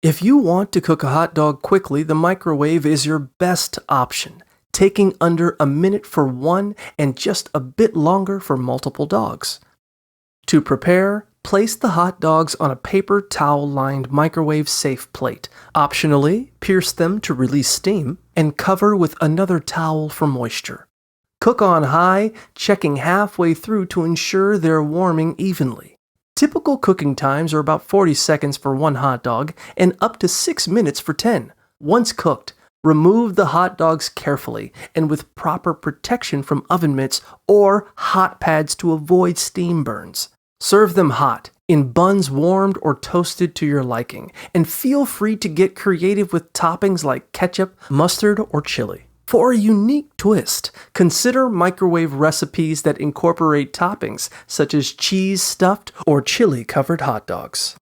If you want to cook a hot dog quickly, the microwave is your best option, taking under a minute for one and just a bit longer for multiple dogs. To prepare, place the hot dogs on a paper towel-lined microwave-safe plate. Optionally, pierce them to release steam and cover with another towel for moisture. Cook on high, checking halfway through to ensure they're warming evenly. Typical cooking times are about 40 seconds for one hot dog and up to 6 minutes for 10. Once cooked, remove the hot dogs carefully and with proper protection from oven mitts or hot pads to avoid steam burns. Serve them hot, in buns warmed or toasted to your liking, and feel free to get creative with toppings like ketchup, mustard, or chili. For a unique twist, consider microwave recipes that incorporate toppings such as cheese-stuffed or chili-covered hot dogs.